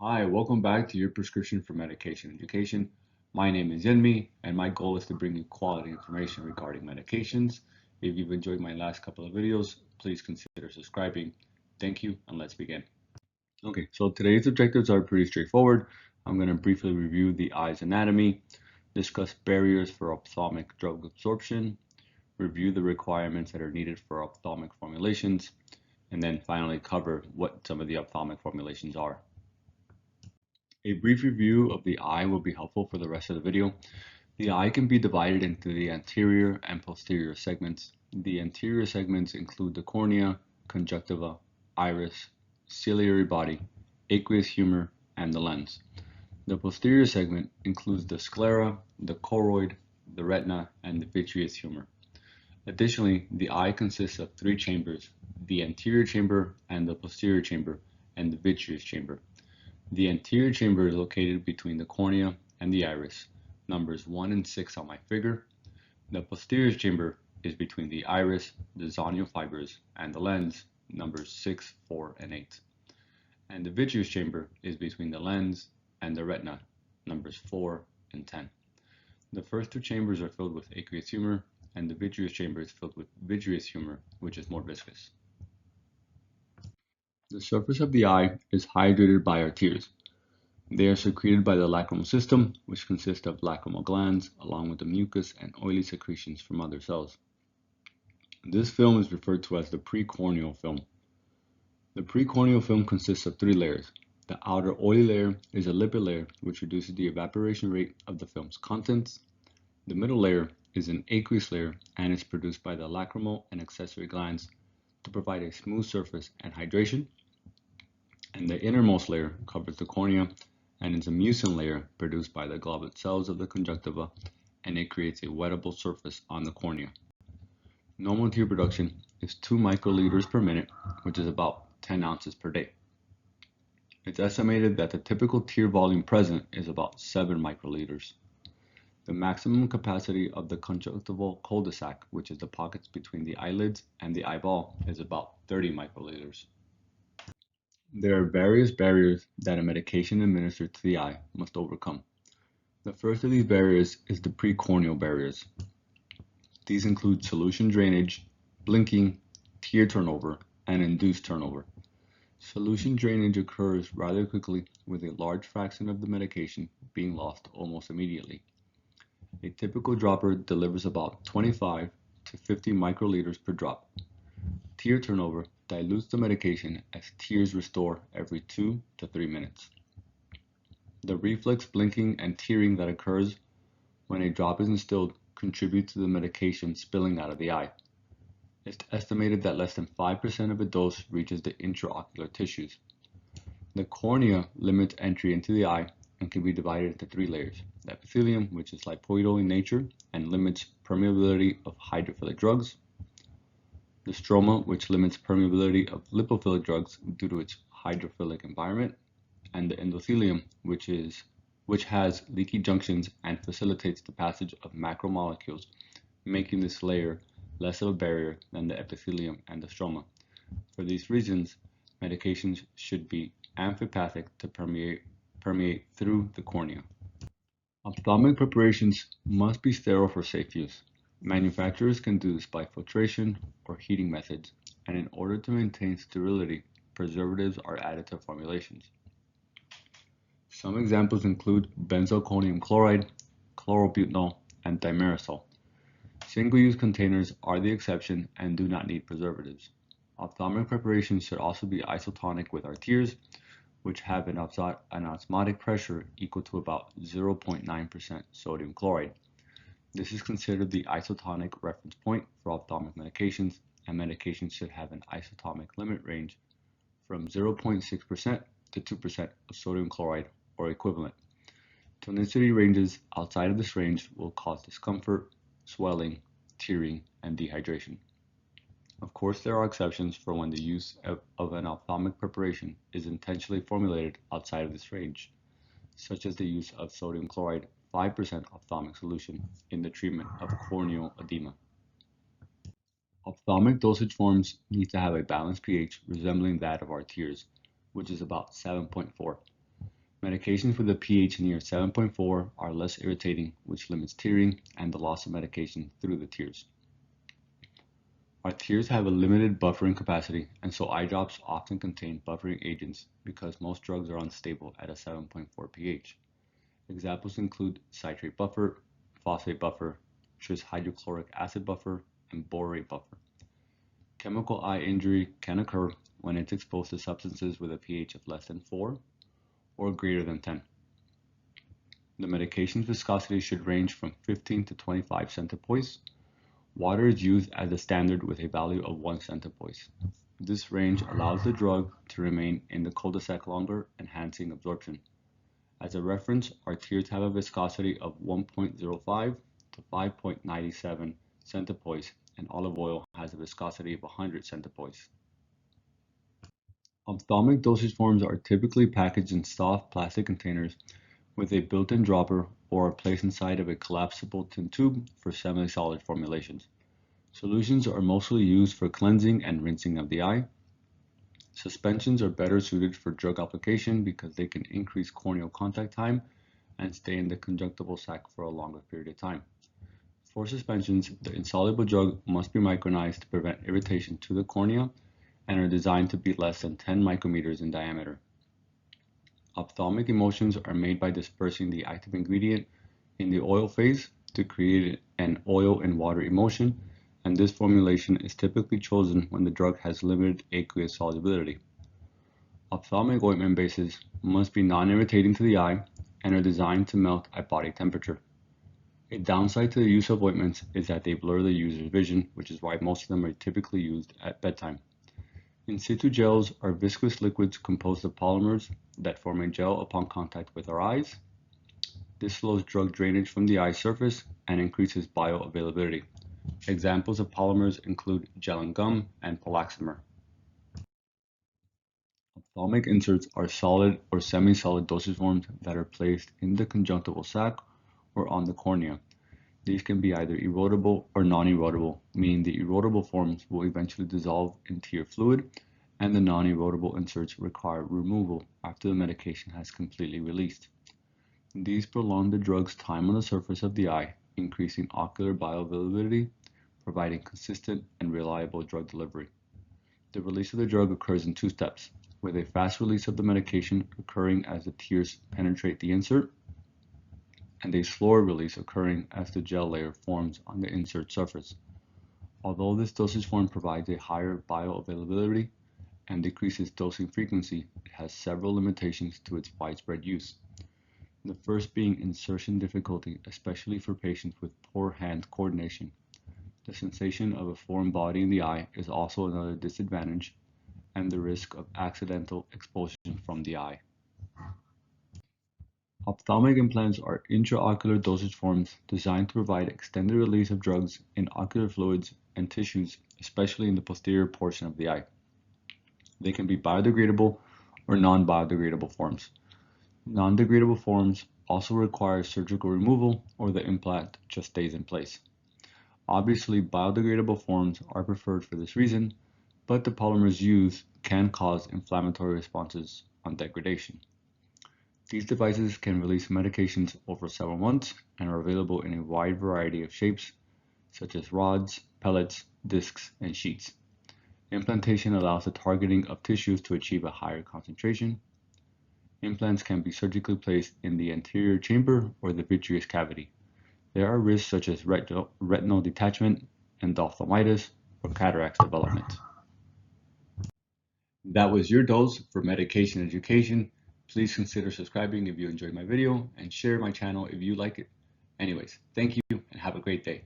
Hi, welcome back to your prescription for medication education. My name is Yenmi, and my goal is to bring you quality information regarding medications. If you've enjoyed my last couple of videos, please consider subscribing. Thank you, and let's begin. Okay, so today's objectives are pretty straightforward. I'm going to briefly review the eye's anatomy, discuss barriers for ophthalmic drug absorption, review the requirements that are needed for ophthalmic formulations, and then finally cover what some of the ophthalmic formulations are. A brief review of the eye will be helpful for the rest of the video. The eye can be divided into the anterior and posterior segments. The anterior segments include the cornea, conjunctiva, iris, ciliary body, aqueous humor, and the lens. The posterior segment includes the sclera, the choroid, the retina, and the vitreous humor. Additionally, the eye consists of three chambers: the anterior chamber and the posterior chamber, and the vitreous chamber. The anterior chamber is located between the cornea and the iris, numbers 1 and 6 on my figure. The posterior chamber is between the iris, the zonual fibers, and the lens, numbers 6, 4, and 8. And the vitreous chamber is between the lens and the retina, numbers 4 and 10. The first two chambers are filled with aqueous humor, and the vitreous chamber is filled with vitreous humor, which is more viscous. The surface of the eye is hydrated by our tears. They are secreted by the lacrimal system, which consists of lacrimal glands, along with the mucus and oily secretions from other cells. This film is referred to as the precorneal film. The precorneal film consists of three layers. The outer oily layer is a lipid layer, which reduces the evaporation rate of the film's contents. The middle layer is an aqueous layer and is produced by the lacrimal and accessory glands to provide a smooth surface and hydration. And the innermost layer covers the cornea and is a mucin layer produced by the goblet cells of the conjunctiva, and it creates a wettable surface on the cornea. Normal tear production is 2 microliters per minute, which is about 10 ounces per day. It's estimated that the typical tear volume present is about 7 microliters. The maximum capacity of the conjunctival cul-de-sac, which is the pockets between the eyelids and the eyeball, is about 30 microliters. There are various barriers that a medication administered to the eye must overcome. The first of these barriers is the precorneal barriers. These include solution drainage, blinking, tear turnover, and induced turnover. Solution drainage occurs rather quickly, with a large fraction of the medication being lost almost immediately. A typical dropper delivers about 25 to 50 microliters per drop. Tear turnover dilutes the medication as tears restore every 2 to 3 minutes. The reflex blinking and tearing that occurs when a drop is instilled contribute to the medication spilling out of the eye. It's estimated that less than 5% of a dose reaches the intraocular tissues. The cornea limits entry into the eye and can be divided into 3 layers: the epithelium, which is lipoidal in nature and limits permeability of hydrophilic drugs; the stroma, which limits permeability of lipophilic drugs due to its hydrophilic environment; and the endothelium, which has leaky junctions and facilitates the passage of macromolecules, making this layer less of a barrier than the epithelium and the stroma. For these reasons, medications should be amphipathic to permeate through the cornea. Ophthalmic preparations must be sterile for safe use. Manufacturers can do this by filtration or heating methods, and in order to maintain sterility, preservatives are added to formulations. Some examples include benzalkonium chloride, chlorobutanol, and thimerosal. Single-use containers are the exception and do not need preservatives. Ophthalmic preparations should also be isotonic with our tears, which have an osmotic pressure equal to about 0.9% sodium chloride. This is considered the isotonic reference point for ophthalmic medications, and medications should have an isotonic limit range from 0.6% to 2% of sodium chloride or equivalent. Tonicity ranges outside of this range will cause discomfort, swelling, tearing, and dehydration. Of course, there are exceptions for when the use of an ophthalmic preparation is intentionally formulated outside of this range, such as the use of sodium chloride 5% ophthalmic solution in the treatment of corneal edema. Ophthalmic dosage forms need to have a balanced pH resembling that of our tears, which is about 7.4. Medications with a pH near 7.4 are less irritating, which limits tearing and the loss of medication through the tears. Our tears have a limited buffering capacity, and so eye drops often contain buffering agents because most drugs are unstable at a 7.4 pH. Examples include citrate buffer, phosphate buffer, tris hydrochloric acid buffer, and borate buffer. Chemical eye injury can occur when it's exposed to substances with a pH of less than 4 or greater than 10. The medication's viscosity should range from 15 to 25 centipoise. Water is used as a standard with a value of 1 centipoise. This range allows the drug to remain in the cul-de-sac longer, enhancing absorption. As a reference, our tears have a viscosity of 1.05 to 5.97 centipoise, and olive oil has a viscosity of 100 centipoise. Ophthalmic dosage forms are typically packaged in soft plastic containers with a built-in dropper or are placed inside of a collapsible tin tube for semi-solid formulations. Solutions are mostly used for cleansing and rinsing of the eye. Suspensions are better suited for drug application because they can increase corneal contact time and stay in the conjunctival sac for a longer period of time. For suspensions, the insoluble drug must be micronized to prevent irritation to the cornea and are designed to be less than 10 micrometers in diameter. Ophthalmic emulsions are made by dispersing the active ingredient in the oil phase to create an oil and water emulsion, and this formulation is typically chosen when the drug has limited aqueous solubility. Ophthalmic ointment bases must be non-irritating to the eye and are designed to melt at body temperature. A downside to the use of ointments is that they blur the user's vision, which is why most of them are typically used at bedtime. In situ gels are viscous liquids composed of polymers that form a gel upon contact with our eyes. This slows drug drainage from the eye surface and increases bioavailability. Examples of polymers include gel and gum and polaxamer. Ophthalmic inserts are solid or semi-solid dosage forms that are placed in the conjunctival sac or on the cornea. These can be either erodible or non-erodible, meaning the erodible forms will eventually dissolve in tear fluid, and the non-erodible inserts require removal after the medication has completely released. These prolong the drug's time on the surface of the eye, increasing ocular bioavailability, providing consistent and reliable drug delivery. The release of the drug occurs in 2 steps, with a fast release of the medication occurring as the tears penetrate the insert, and a slower release occurring as the gel layer forms on the insert surface. Although this dosage form provides a higher bioavailability and decreases dosing frequency, it has several limitations to its widespread use. The first being insertion difficulty, especially for patients with poor hand coordination. The sensation of a foreign body in the eye is also another disadvantage, and the risk of accidental expulsion from the eye. Ophthalmic implants are intraocular dosage forms designed to provide extended release of drugs in ocular fluids and tissues, especially in the posterior portion of the eye. They can be biodegradable or non-biodegradable forms. Non-degradable forms also require surgical removal or the implant just stays in place. Obviously, biodegradable forms are preferred for this reason, but the polymers used can cause inflammatory responses on degradation. These devices can release medications over several months and are available in a wide variety of shapes, such as rods, pellets, discs, and sheets. Implantation allows the targeting of tissues to achieve a higher concentration. Implants can be surgically placed in the anterior chamber or the vitreous cavity. There are risks such as retinal detachment, endophthalmitis, or cataracts development. That was your dose for medication education. Please consider subscribing if you enjoyed my video and share my channel if you like it. Anyways, thank you and have a great day.